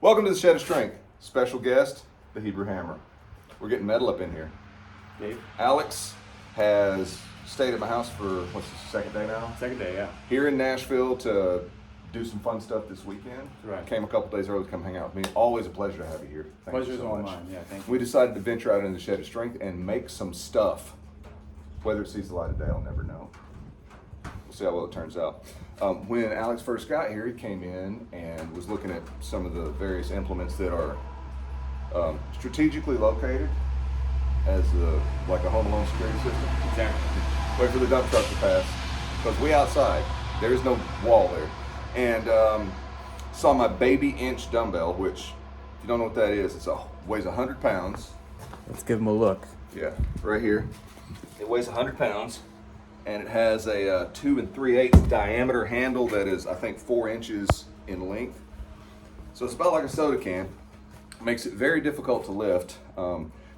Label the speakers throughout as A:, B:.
A: Welcome to the Shed of Strength. Special guest, the Hebrew Hammer. We're getting metal up in here.
B: Dave?
A: Alex has stayed at my house for, what's this, second day now?
B: Second day, yeah.
A: Here in Nashville to do some fun stuff this weekend.
B: Right.
A: Came a couple days early to come hang out with me. Always a pleasure to have you here. Thank
B: Pleasure's
A: you so
B: all
A: much.
B: mine, yeah, thank you.
A: We decided to venture out into the Shed of Strength and make some stuff. Whether it sees the light of day, I'll never know. We'll see how well it turns out. When Alex first got here, he came in and was looking at some of the various implements that are strategically located as like a home alone security system.
B: Exactly.
A: Wait for the dump truck to pass, because we outside. There is no wall there. And saw my baby Inch Dumbbell, which, if you don't know what that is, weighs 100 pounds.
B: Let's give him a look.
A: Yeah, right here. It weighs 100 pounds, and it has a 2 3/8 diameter handle that is, I think, 4 inches in length. So it's about like a soda can. Makes it very difficult to lift.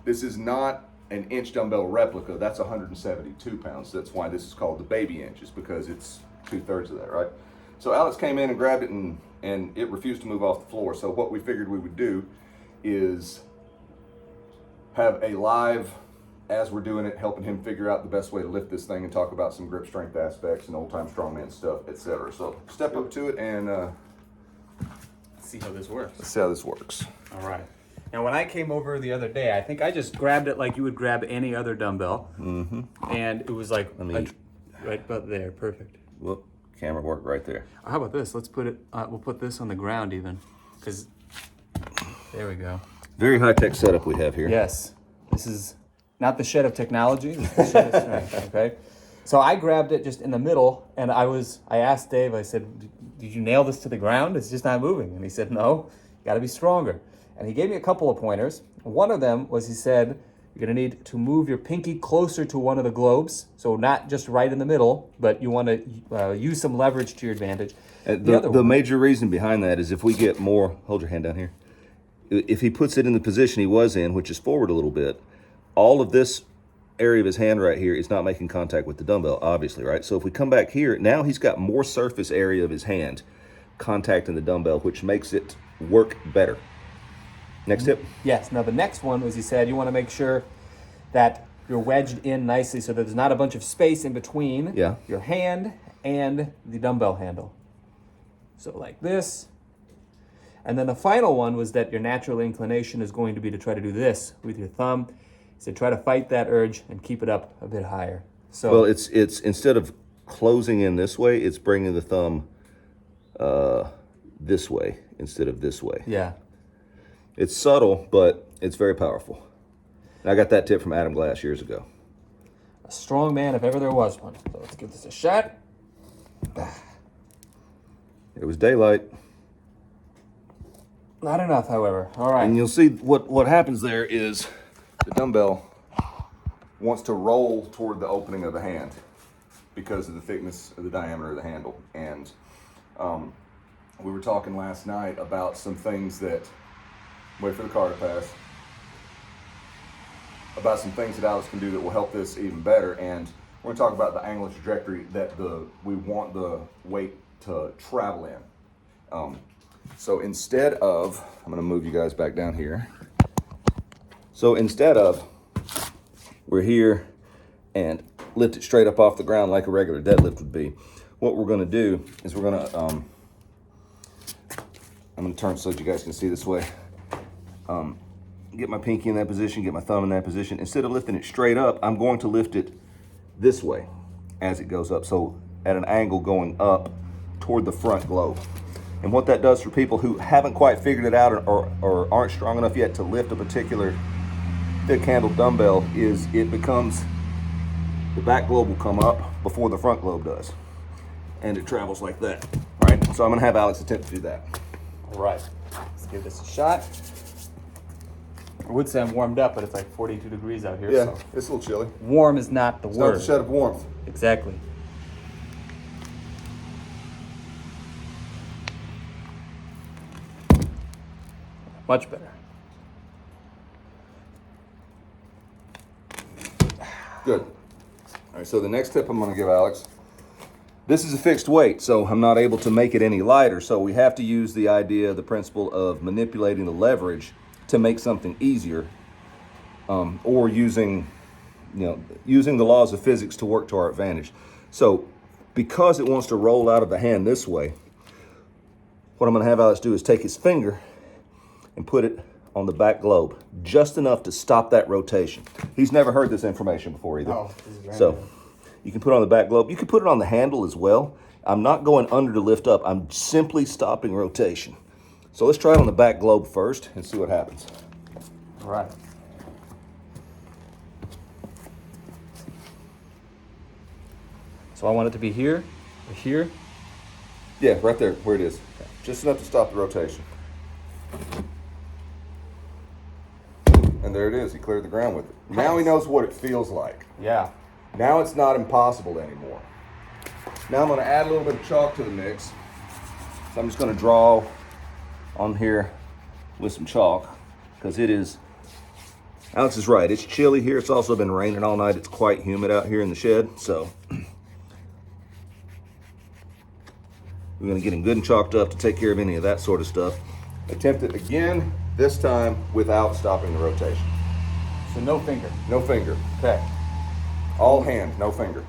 A: This is not an Inch Dumbbell replica. That's 172 pounds. That's why this is called the baby Inch, is because it's 2/3 of that, right? So Alex came in and grabbed it, and it refused to move off the floor. So what we figured we would do is have a live, as we're doing it, helping him figure out the best way to lift this thing and talk about some grip strength aspects and old time strongman stuff, etc. So step up to it and
B: Let's see how this works.
A: let's see how this works.
B: All right. Now, when I came over the other day, I think I just grabbed it like you would grab any other dumbbell. Mm-hmm. And it was like right about there. Perfect.
A: Whoop, camera work right there.
B: How about this? Let's put it, we'll put this on the ground even. Because, there we go.
A: Very high-tech setup we have here.
B: Yes. This is not the shed of technology, this is the shed of strength, okay? So I grabbed it just in the middle, and I asked Dave, I said, did you nail this to the ground? It's just not moving. And he said, no, you gotta be stronger. And he gave me a couple of pointers. One of them was, he said, you're gonna need to move your pinky closer to one of the globes, so not just right in the middle, but you wanna use some leverage to your advantage.
C: The major reason behind that is if we get more, hold your hand down here. If he puts it in the position he was in, which is forward a little bit, all of this area of his hand right here is not making contact with the dumbbell, obviously, right? So if we come back here, now he's got more surface area of his hand contacting the dumbbell, which makes it work better. Next tip?
B: Yes, now the next one was, he said, you wanna make sure that you're wedged in nicely so that there's not a bunch of space in between your hand and the dumbbell handle. So like this. And then the final one was that your natural inclination is going to be to try to do this with your thumb. He said, try to fight that urge and keep it up a bit higher. So,
C: well, it's instead of closing in this way, it's bringing the thumb this way instead of this way.
B: Yeah.
C: It's subtle, but it's very powerful. And I got that tip from Adam Glass years ago.
B: A strong man, if ever there was one. So let's give this a shot.
C: It was daylight.
B: Not enough, however. All right.
A: And you'll see what happens there is the dumbbell wants to roll toward the opening of the hand because of the thickness of the diameter of the handle. And we were talking last night about some things that, wait for the car to pass, about some things that Alex can do that will help this even better. And we're gonna talk about the angular trajectory that we want the weight to travel in. So instead of, I'm gonna move you guys back down here. So instead of, we're here and lift it straight up off the ground like a regular deadlift would be, what we're gonna do is we're gonna, I'm gonna turn so that you guys can see this way. Get my pinky in that position, get my thumb in that position. Instead of lifting it straight up, I'm going to lift it this way as it goes up. So at an angle going up toward the front globe. And what that does for people who haven't quite figured it out or aren't strong enough yet to lift a particular thick handled dumbbell is it becomes, the back globe will come up before the front globe does. And it travels like that, right? So I'm gonna have Alex attempt to do that.
B: All right. Let's give this a shot. I would say I'm warmed up, but it's like 42 degrees out here.
A: Yeah,
B: So
A: it's a little chilly.
B: warm is not the
A: It's
B: word.
A: not the shed of warmth.
B: Exactly. Much better.
A: Good. All right, so the next tip I'm gonna give Alex, This is a fixed weight, so I'm not able to make it any lighter. So we have to use the idea, the principle of manipulating the leverage to make something easier, or using the laws of physics to work to our advantage. So because it wants to roll out of the hand this way, what I'm going to have Alex do is take his finger and put it on the back globe, just enough to stop that rotation. He's never heard this information before either.
B: Oh, this is brand
A: so
B: new.
A: you can put it on the back globe. You can put it on the handle as well. I'm not going under to lift up. I'm simply stopping rotation. So let's try it on the back globe first and see what happens.
B: All right. So I want it to be here, or here.
A: Yeah, right there, where it is. Okay. Just enough to stop the rotation. And there it is. He cleared the ground with it. Now he knows what it feels like.
B: Yeah.
A: Now it's not impossible anymore. Now I'm going to add a little bit of chalk to the mix. So I'm just going to draw on here with some chalk, because it is, Alex is right, it's chilly here. It's also been raining all night. It's quite humid out here in the shed. So we're going to get him good and chalked up to take care of any of that sort of stuff. Attempt it again, this time without stopping the rotation.
B: So no finger.
A: No finger.
B: Okay.
A: All hand, no finger.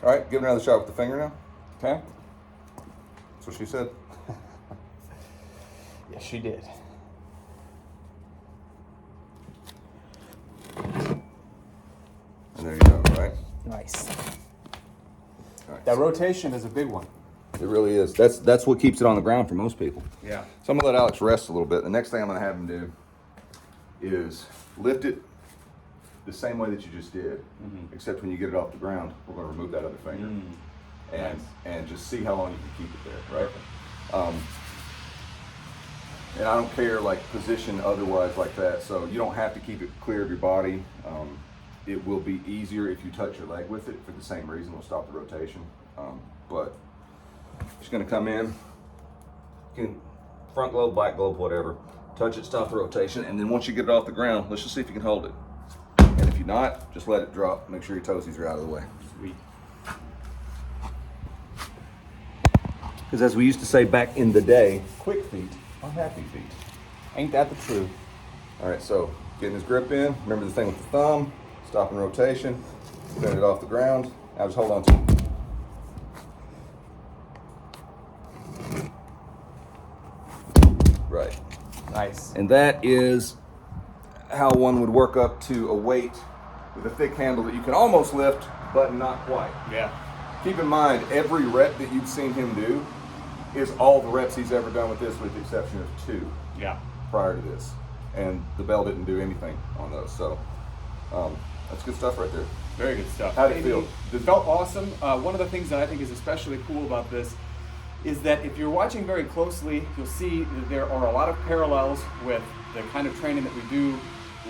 A: All right, give it another shot with the finger now.
B: Okay.
A: That's what she said.
B: Yes, she did.
A: And there you go, right?
B: Nice.
A: All right.
B: That rotation is a big one.
A: It really is. That's what keeps it on the ground for most people.
B: Yeah.
A: So I'm gonna let Alex rest a little bit. The next thing I'm gonna have him do is lift it the same way that you just did, except when you get it off the ground, we're gonna remove that other finger and just see how long you can keep it there, right? And I don't care like position otherwise like that, so you don't have to keep it clear of your body. It will be easier if you touch your leg with it for the same reason. We'll stop the rotation. But just gonna come in, you can front globe, back globe, whatever. Touch it, stop the rotation, and then once you get it off the ground, let's just see if you can hold it. And if you're not, just let it drop. Make sure your toesies are out of the way.
B: Sweet.
A: Because as we used to say back in the day, quick feet are happy feet.
B: Ain't that the truth?
A: All right, so getting his grip in. Remember the thing with the thumb, stopping rotation, getting it off the ground. Now just hold on to it. Right.
B: Nice.
A: And that is how one would work up to a weight with a thick handle that you can almost lift, but not quite.
B: Yeah.
A: Keep in mind, every rep that you've seen him do is all the reps he's ever done with this, with the exception of 2
B: Yeah.
A: prior to this. And the bell didn't do anything on those. So that's good stuff right there.
B: Very good stuff.
A: How'd it feel?
B: It felt awesome. One of the things that I think is especially cool about this is that if you're watching very closely, you'll see that there are a lot of parallels with the kind of training that we do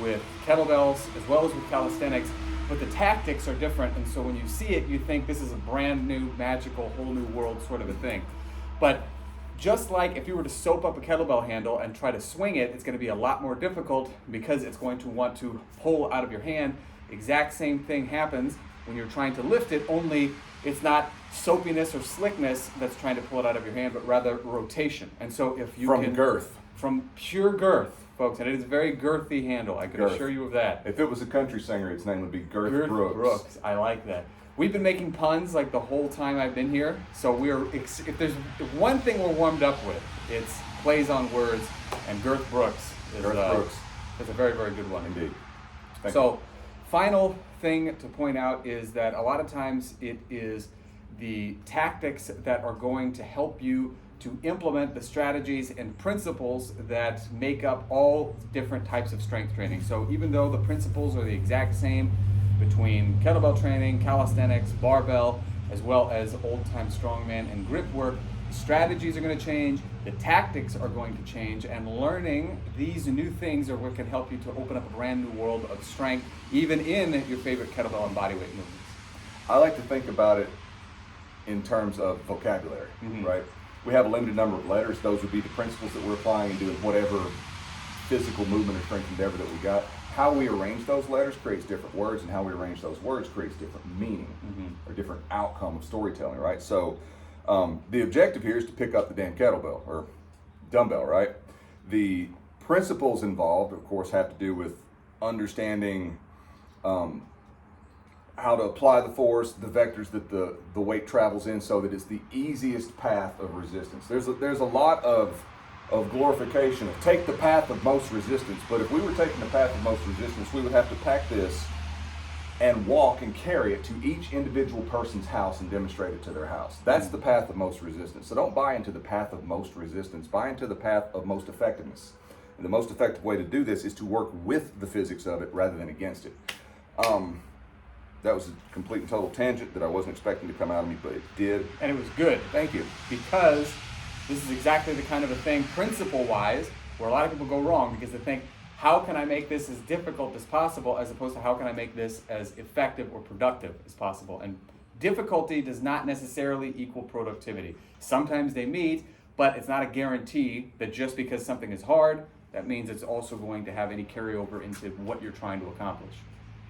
B: with kettlebells as well as with calisthenics, but the tactics are different. And so when you see it, you think this is a brand new, magical, whole new world sort of a thing. But just like if you were to soap up a kettlebell handle and try to swing it, it's going to be a lot more difficult because it's going to want to pull out of your hand. Exact same thing happens when you're trying to lift it, only it's not soapiness or slickness that's trying to pull it out of your hand, but rather rotation. And so if you
A: From girth.
B: From pure girth, folks, and it is a very girthy handle, I can assure you of that.
A: If it was a country singer, its name would be Girth Brooks.
B: I like that. We've been making puns like the whole time I've been here, so if there's one thing we're warmed up with, it's plays on words, and Girth Brooks is a very, very good one.
A: Indeed.
B: So, final thing to point out is that a lot of times it is the tactics that are going to help you to implement the strategies and principles that make up all different types of strength training. So even though the principles are the exact same between kettlebell training, calisthenics, barbell, as well as old-time strongman and grip work, strategies are going to change, the tactics are going to change, and learning these new things are what can help you to open up a brand new world of strength, even in your favorite kettlebell and bodyweight movements.
A: I like to think about it in terms of vocabulary, right? We have a limited number of letters. Those would be the principles that we're applying and doing whatever physical movement or strength endeavor that we got. How we arrange those letters creates different words, and how we arrange those words creates different meaning or different outcome of storytelling, right? So the objective here is to pick up the damn kettlebell or dumbbell, right? The principles involved, of course, have to do with understanding how to apply the force, the vectors that the weight travels in, so that it's the easiest path of resistance. There's a lot of glorification of take the path of most resistance, but if we were taking the path of most resistance, we would have to pack this and walk and carry it to each individual person's house and demonstrate it to their house. That's the path of most resistance. So don't buy into the path of most resistance, buy into the path of most effectiveness. And the most effective way to do this is to work with the physics of it rather than against it. That was a complete and total tangent that I wasn't expecting to come out of me, but it did.
B: And it was good.
A: Thank you.
B: Because this is exactly the kind of a thing, principle-wise, where a lot of people go wrong because they think, how can I make this as difficult as possible, as opposed to how can I make this as effective or productive as possible? And difficulty does not necessarily equal productivity. Sometimes they meet, but it's not a guarantee that just because something is hard, that means it's also going to have any carryover into what you're trying to accomplish.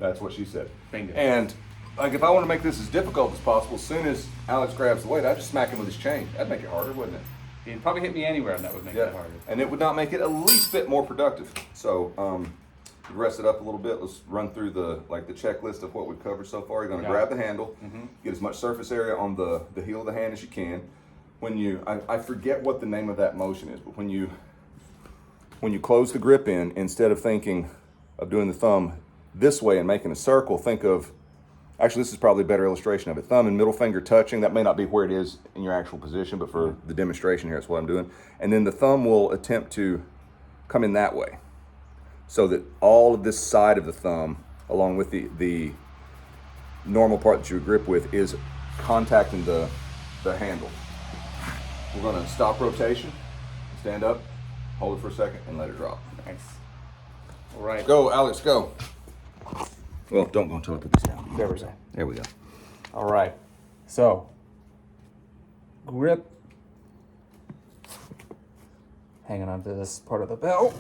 A: That's what she said.
B: Bingo.
A: And like, if I want to make this as difficult as possible, as soon as Alex grabs the weight, I just smack him with his chain. That'd make it harder, wouldn't it?
B: He'd probably hit me anywhere, and that would make it harder.
A: And it would not make it a least bit more productive. So, to rest it up a little bit, let's run through the checklist of what we've covered so far. You're going to grab the handle, get as much surface area on the heel of the hand as you can. When you, I forget what the name of that motion is, but when you close the grip in, instead of thinking of doing the thumb this way and making a circle, think of, actually this is probably a better illustration of it. Thumb and middle finger touching, that may not be where it is in your actual position, but for the demonstration here, that's what I'm doing. And then the thumb will attempt to come in that way, so that all of this side of the thumb, along with the normal part that you would grip with, is contacting the handle. We're gonna stop rotation, stand up, hold it for a second, and let it drop.
B: Nice. All right.
A: Go, Alex, go.
C: Well, don't go until I put this down.
B: There we go.
C: There we go.
B: All right. So, grip. Hanging on to this part of the bell.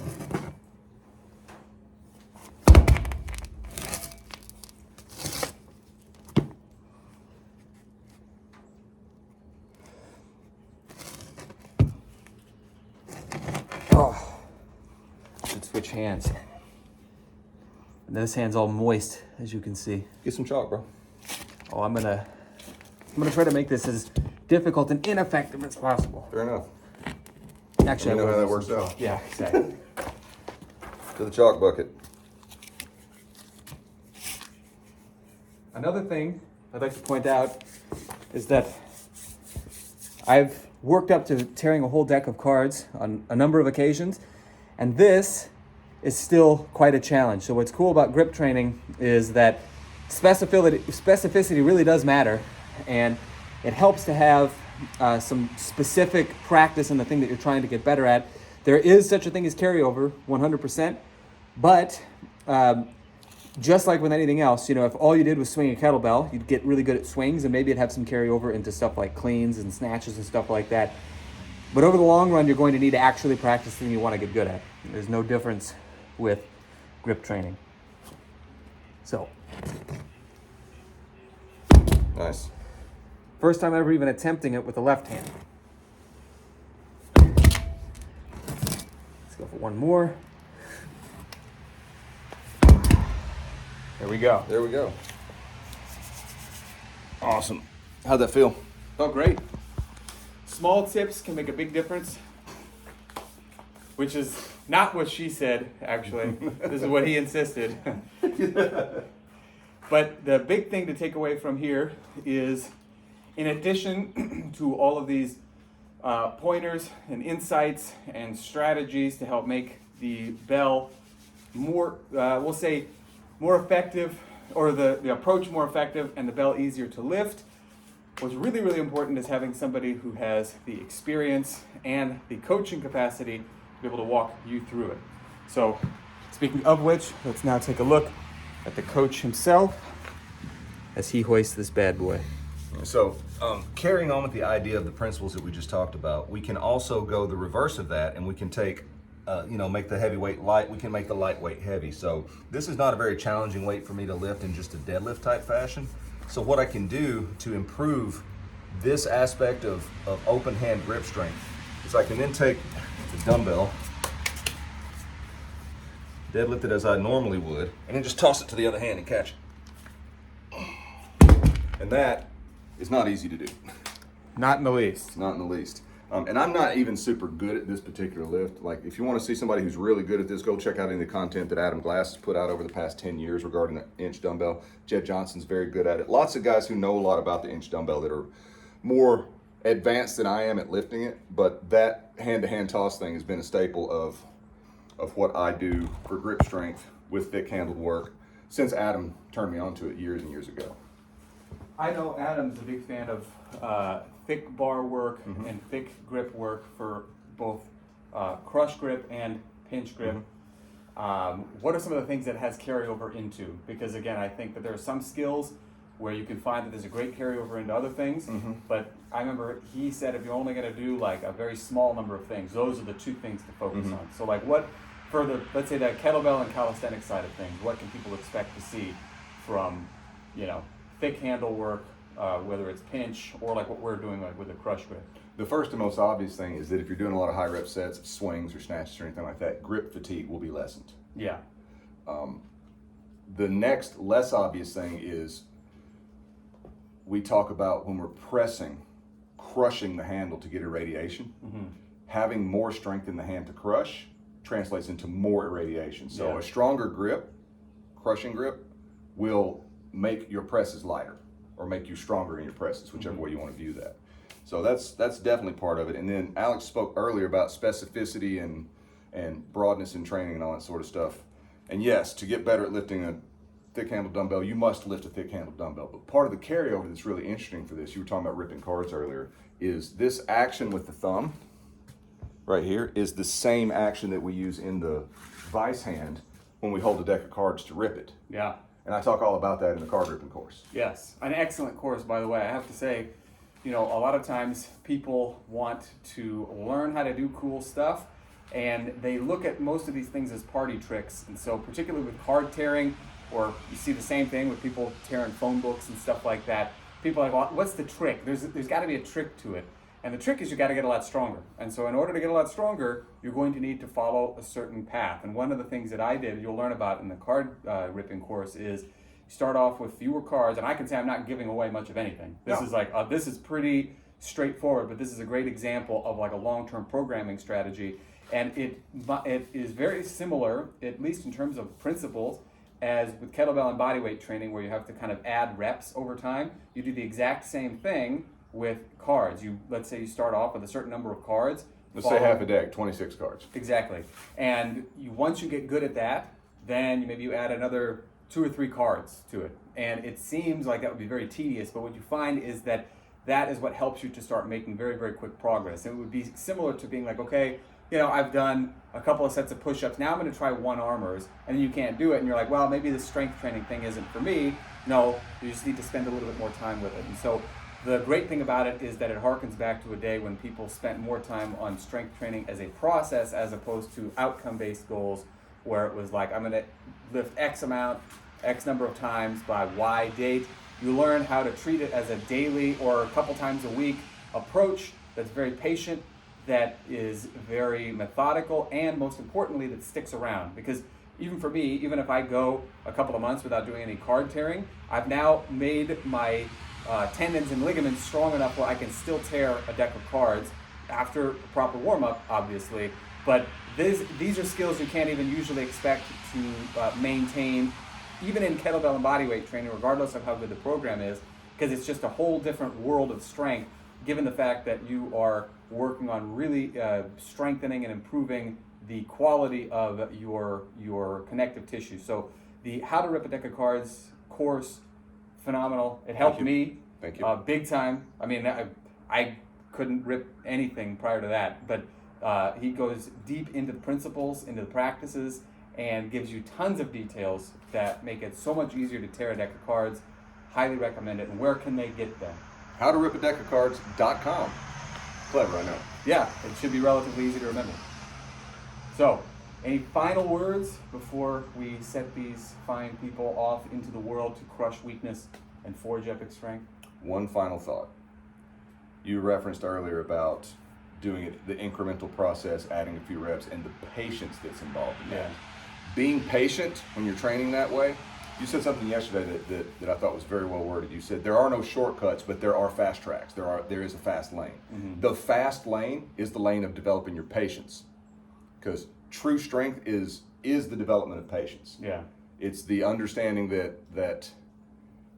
B: Oh, should switch hands. And this hand's all moist, as you can see.
A: Get some chalk, bro.
B: Oh, I'm gonna try to make this as difficult and ineffective as possible.
A: Fair enough.
B: Actually,
A: Let me know
B: I
A: how
B: will
A: that works
B: use some
A: out.
B: chalk. Yeah, exactly.
A: To the chalk bucket.
B: Another thing I'd like to point out is that I've worked up to tearing a whole deck of cards on a number of occasions, and this is still quite a challenge. So what's cool about grip training is that specificity really does matter, and it helps to have some specific practice in the thing that you're trying to get better at. There is such a thing as carryover, 100%, but just like with anything else, you know, if all you did was swing a kettlebell, you'd get really good at swings, and maybe it'd have some carryover into stuff like cleans and snatches and stuff like that. But over the long run, you're going to need to actually practice the thing you want to get good at. There's no difference with grip training. So,
A: Nice.
B: first time ever even attempting it with the left hand. Let's go for one more. There we go.
A: There we go. Awesome. How'd that feel?
B: Oh, great. Small tips can make a big difference, which is not what she said, actually. This is what he insisted. But the big thing to take away from here is, in addition to all of these pointers and insights and strategies to help make the bell more, we'll say, more effective, or the approach more effective and the bell easier to lift, what's really, really important is having somebody who has the experience and the coaching capacity to be able to walk you through it. So, speaking of which, let's now take a look at the coach himself as he hoists this bad boy.
A: All So carrying on with the idea of the principles that we just talked about, we can also go the reverse of that, and we can take, make the heavyweight light. We can make the lightweight heavy. So this is not a very challenging weight for me to lift in just a deadlift type fashion. So what I can do to improve this aspect of open hand grip strength is I can then take the dumbbell, deadlift it as I normally would, and then just toss it to the other hand and catch it. And that is not easy to do.
B: Not in the least.
A: Not in the least. And I'm not even super good at this particular lift. Like, if you want to see somebody who's really good at this, go check out any of the content that Adam Glass has put out over the past 10 years regarding the Inch Dumbbell. Jed Johnson's very good at it. Lots of guys who know a lot about the Inch Dumbbell that are more advanced than I am at lifting it, but that hand-to-hand toss thing has been a staple of what I do for grip strength with thick-handled work since Adam turned me onto it years and years ago.
B: I know Adam's a big fan of thick bar work and thick grip work for both crush grip and pinch grip. What are some of the things that has carryover into? Because again, I think that there are some skills where you can find that there's a great carryover into other things, but I remember he said if you're only going to do like a very small number of things, those are the two things to focus on. So like what, for the, let's say the kettlebell and calisthenics side of things, what can people expect to see from, thick handle work, whether it's pinch or like what we're doing like with the crush grip?
A: The first and most obvious thing is that if you're doing a lot of high rep sets, swings or snatches or anything like that, grip fatigue will be lessened.
B: Yeah.
A: The next less obvious thing is we talk about when we're pressing, crushing the handle to get irradiation. Having more strength in the hand to crush translates into more irradiation. So a stronger grip, crushing grip, will make your presses lighter or make you stronger in your presses, whichever way you want to view that. So that's definitely part of it. And then Alex spoke earlier about specificity and broadness in training and all that sort of stuff. And yes, to get better at lifting a thick-handled dumbbell, you must lift a thick-handled dumbbell. But part of the carryover that's really interesting for this, you were talking about ripping cards earlier, is this action with the thumb right here is the same action that we use in the vice hand when we hold a deck of cards to rip it.
B: Yeah.
A: And I talk all about that in the card ripping course.
B: Yes, an excellent course, by the way. I have to say, a lot of times people want to learn how to do cool stuff, and they look at most of these things as party tricks. And so particularly with card tearing, or you see the same thing with people tearing phone books and stuff like that, people are like, well, what's the trick? There's got to be a trick to it. And the trick is you got to get a lot stronger. And so in order to get a lot stronger, you're going to need to follow a certain path. And one of the things that I did, you'll learn about in the card ripping course, is you start off with fewer cards. And I can say I'm not giving away much of anything. This is like, this is pretty straightforward, but this is a great example of like a long-term programming strategy. And it is very similar, at least in terms of principles, as with kettlebell and bodyweight training, where you have to kind of add reps over time. You do the exact same thing with cards. Let's say you start off with a certain number of cards.
A: Let's say half a deck, 26 cards.
B: Exactly. And once you get good at that, then maybe you add another 2 or 3 cards to it. And it seems like that would be very tedious, but what you find is that is what helps you to start making very, very quick progress. And it would be similar to being like, okay, I've done a couple of sets of push-ups. Now I'm going to try one-armers, and you can't do it. And you're like, well, maybe the strength training thing isn't for me. No, you just need to spend a little bit more time with it. And so the great thing about it is that it harkens back to a day when people spent more time on strength training as a process as opposed to outcome-based goals, where it was like, I'm going to lift X amount, X number of times by Y date. You learn how to treat it as a daily or a couple times a week approach that's very patient, that is very methodical, and most importantly, that sticks around. Because even for me, even if I go a couple of months without doing any card tearing, I've now made my tendons and ligaments strong enough where I can still tear a deck of cards after proper warm-up, obviously. But these are skills you can't even usually expect to maintain, even in kettlebell and bodyweight training, regardless of how good the program is, because it's just a whole different world of strength, given the fact that you are working on really strengthening and improving the quality of your connective tissue. So the How to Rip a Deck of Cards course, phenomenal. It helped me.
A: Thank you.
B: Big time. I mean, I couldn't rip anything prior to that, but he goes deep into the principles, into the practices, and gives you tons of details that make it so much easier to tear a deck of cards. Highly recommend it. And where can they get them?
A: howtoripadackofcards.com. Clever, I know.
B: Yeah, it should be relatively easy to remember. So, any final words before we set these fine people off into the world to crush weakness and forge epic strength?
A: One final thought. You referenced earlier about doing it, the incremental process, adding a few reps, and the patience that's involved in that. Being patient when you're training that way. You said something yesterday that I thought was very well worded. You said there are no shortcuts, but there are fast tracks. There is a fast lane.
B: Mm-hmm.
A: The fast lane is the lane of developing your patience, because true strength is the development of patience.
B: Yeah.
A: It's the understanding that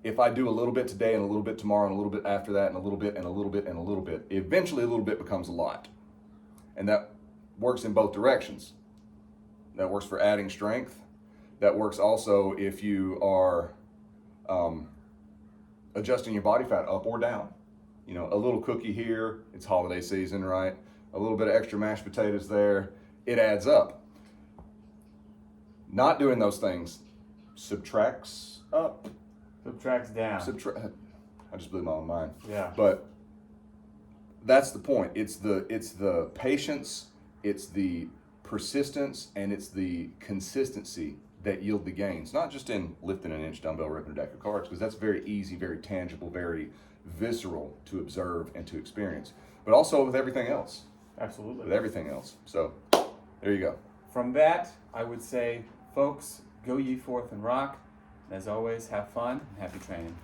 A: if I do a little bit today and a little bit tomorrow and a little bit after that and a little bit and a little bit and a little bit, eventually a little bit becomes a lot. And that works in both directions. That works for adding strength. That works also if you are adjusting your body fat up or down. You know, a little cookie here, it's holiday season, right? A little bit of extra mashed potatoes there, it adds up. Not doing those things subtracts up.
B: Subtracts down.
A: I just blew my own mind.
B: Yeah.
A: But that's the point. It's the patience, it's the persistence, and it's the consistency that yield the gains. Not just in lifting an inch dumbbell, ripping a deck of cards, because that's very easy, very tangible, very visceral to observe and to experience, but also with everything else.
B: Absolutely.
A: With everything else. So there you go.
B: From that, I would say, folks, go ye forth and rock. As always, have fun and happy training.